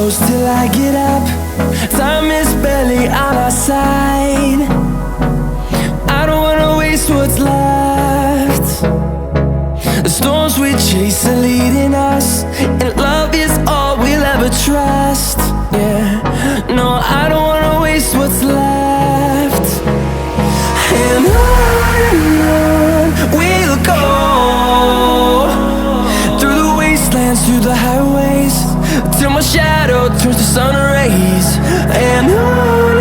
close till I get up. Time is barely on our side. I don't wanna waste what's left. The storms we chase are leading us, and love is all we'll ever trust. Yeah, no, I don't wanna waste what's left. And on we'll go, through the wastelands, through the highways, till my shadow turns to sun rays. And on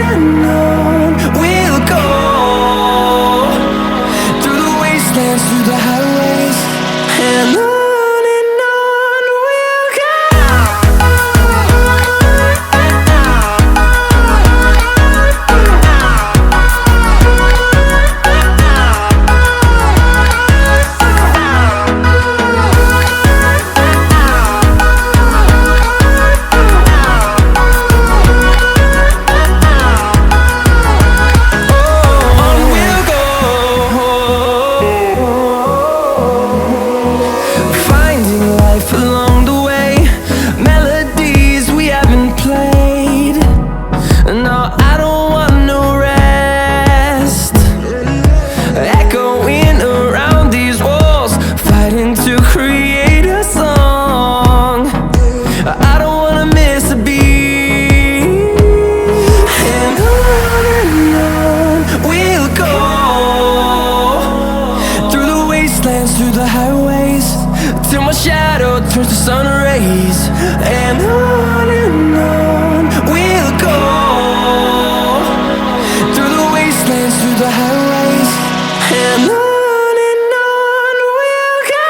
we'll go, through the wastelands, through the highways, and on we'll go. Through the highways, till my shadow turns to sun rays. And on we'll go, through the wastelands, through the highways, and on we'll go.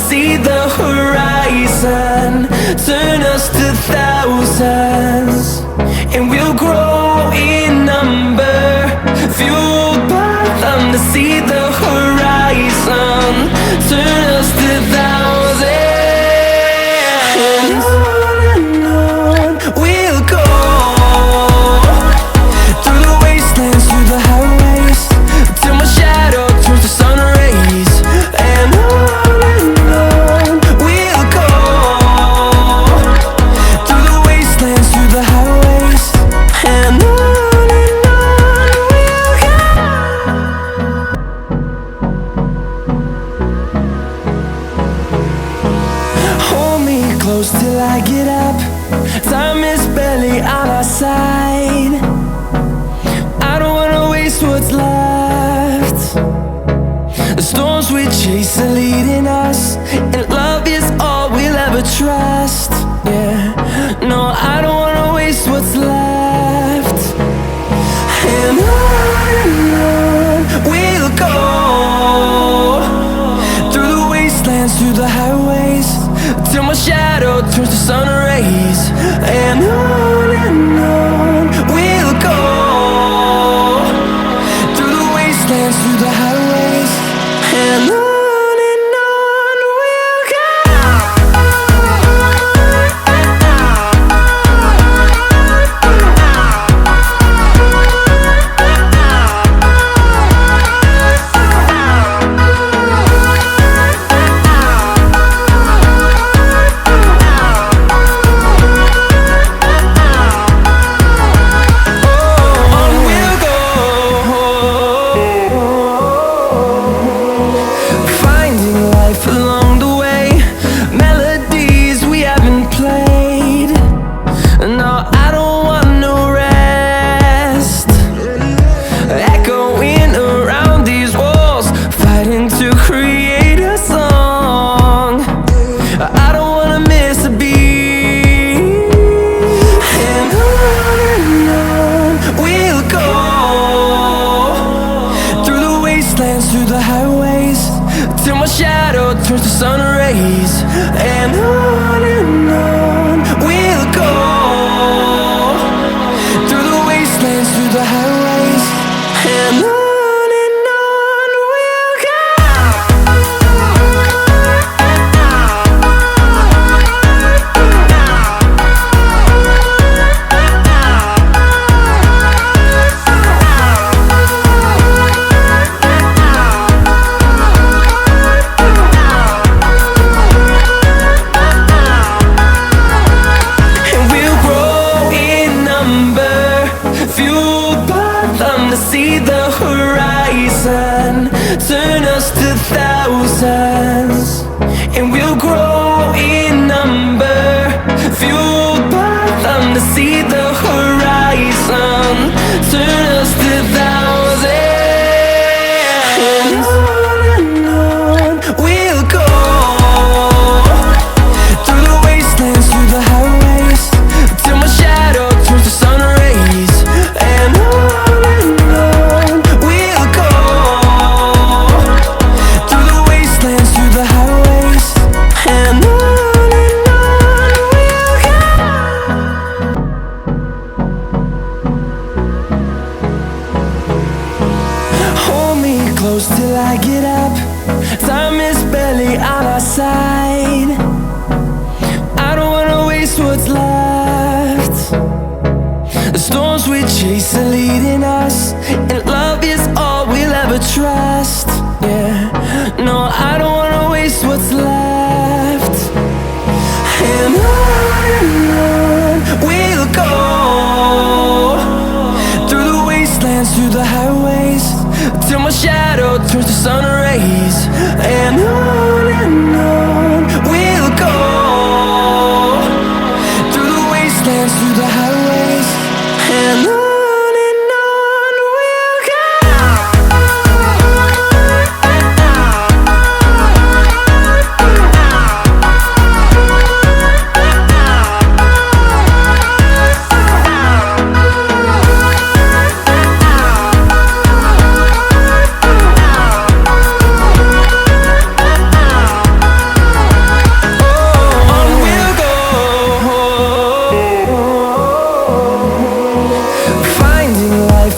See the horizon, turn us to thousands, and we'll grow in number, fueled by them. To see the horizon, turn us to thousands, and on we'll go, through the wastelands, through the highways, till my shadow turns to sun rays. And close till I get up. Time is barely on our side. I don't wanna waste what's left. The storms we chase are leading us, and love is all we'll ever trust. Yeah, no, I don't wanna waste what's left. And on we'll go, through the wastelands, through the highways, till my shadow turns to sun rays. And on we'll go, through the wastelands, through the highways, and on we'll go. turns to sun rays, and on we'll go, through the wastelands, through the highways. chase are leading us, and love is all we'll ever trust. Yeah, no, I don't wanna waste what's left. And on we'll go, through the wastelands, through the highways, till my shadow turns to sun rays. And on we'll go, through the wastelands, through the highways, and on we'll go.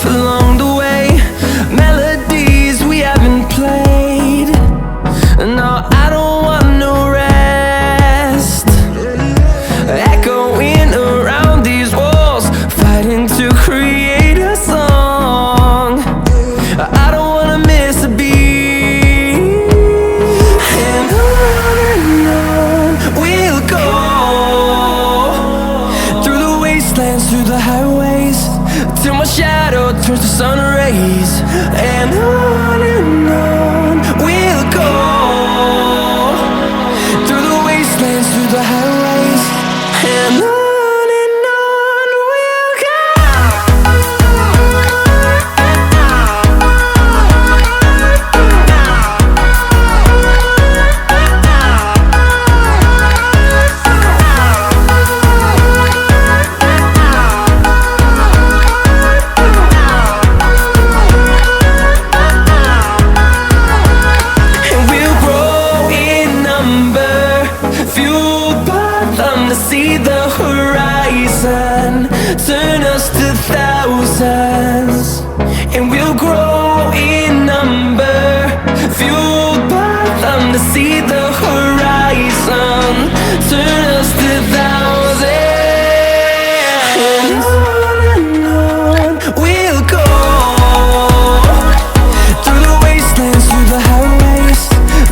Along the way, melodies we haven't played. No, I don't want no rest. Echoing around these walls, fighting to create a song. I don't wanna miss a beat. And on we'll go, through the wastelands, through the highways, till my shadow turns to sun rays. And on we'll go, through the wastelands, through the highways, and on we'll go. To see the horizon turn us to thousands, and we'll grow in number, fueled by them. To see the horizon turn us to thousands, and on we'll go, through the wastelands, through the highways,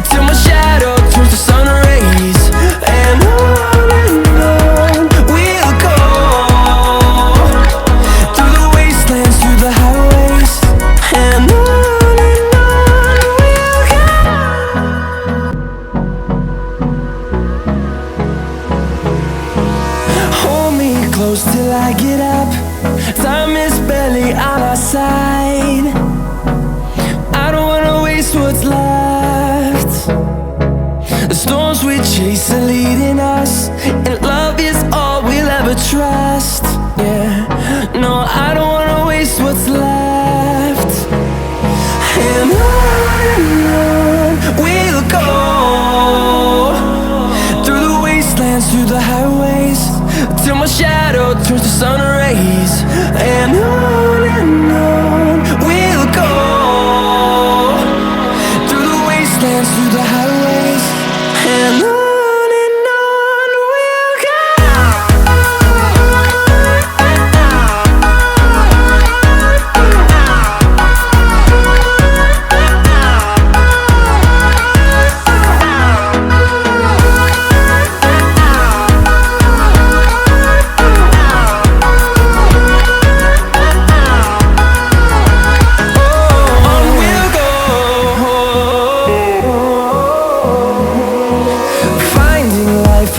till my shadow turns to sun rays. And on close till I get up, time is barely on our side. I don't wanna waste what's left. The storms we chase are leading us, and love is all we'll ever trust. Yeah, no, I don't wanna waste what's left. And on we'll go, through the wastelands, through the highways, till my shadow turns to sun rays. And on we'll go, through the wastelands, through the highways, and on.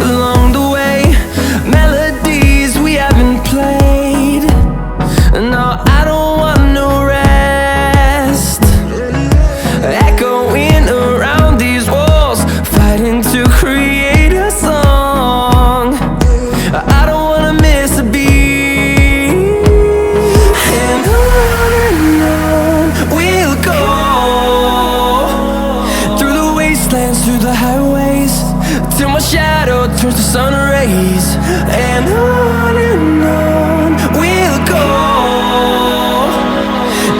Along the way, melodies we haven't played. No, I don't want no rest. Echoing around these walls, fighting to create a song. I don't wanna miss a beat. And on we'll go, through the wastelands, through the highways, till my shadow turns to sun rays. And on we'll go,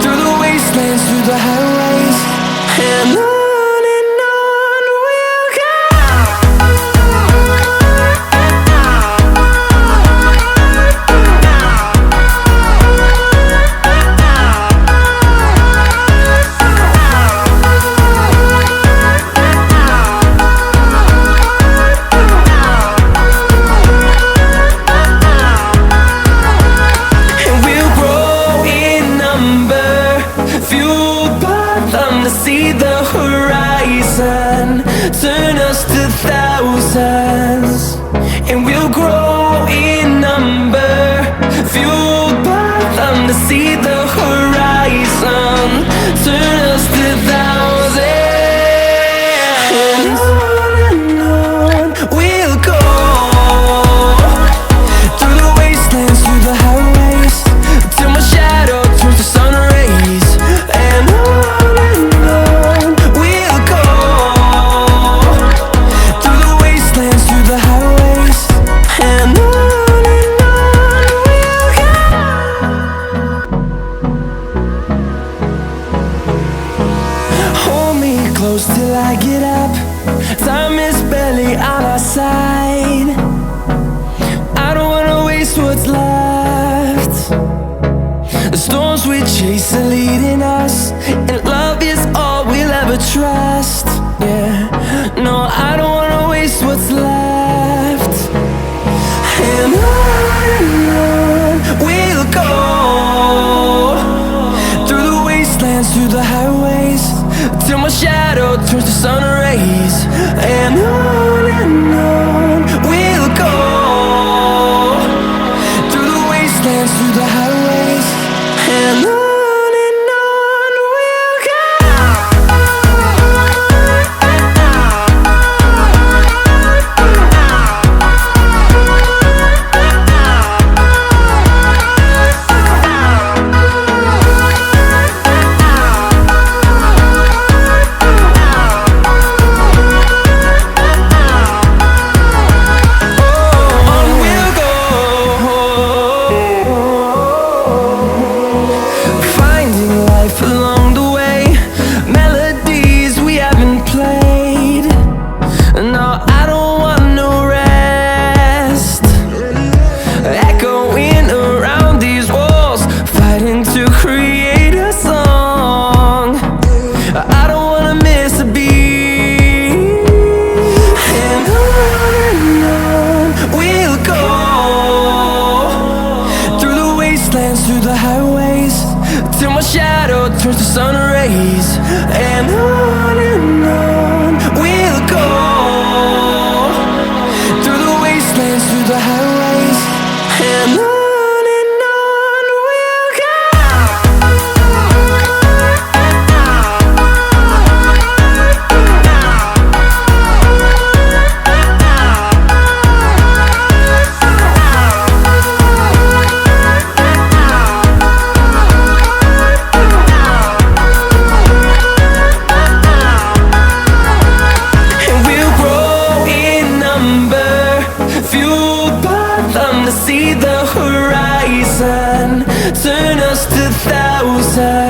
through the wastelands, through the highways, and on. We'll go. peace are leading us, and love is all we'll ever trust. Yeah, no, I don't wanna waste what's left. And on we'll go, through the wastelands, through the highways, till my shadow turns to sun rays. And on we'll go, through the wastelands, through the highways, and on we'll go. Along the way, melodies we haven't played. No, I don't want no rest. Echoing around these walls, fighting to create a song. I don't wanna miss a beat. And on we'll go, through the wastelands, through the highways, till my shadow turns to sun rays. And on we'll go, through the wastelands, through the highways, and on we'll go. See the horizon, turn us to thousands.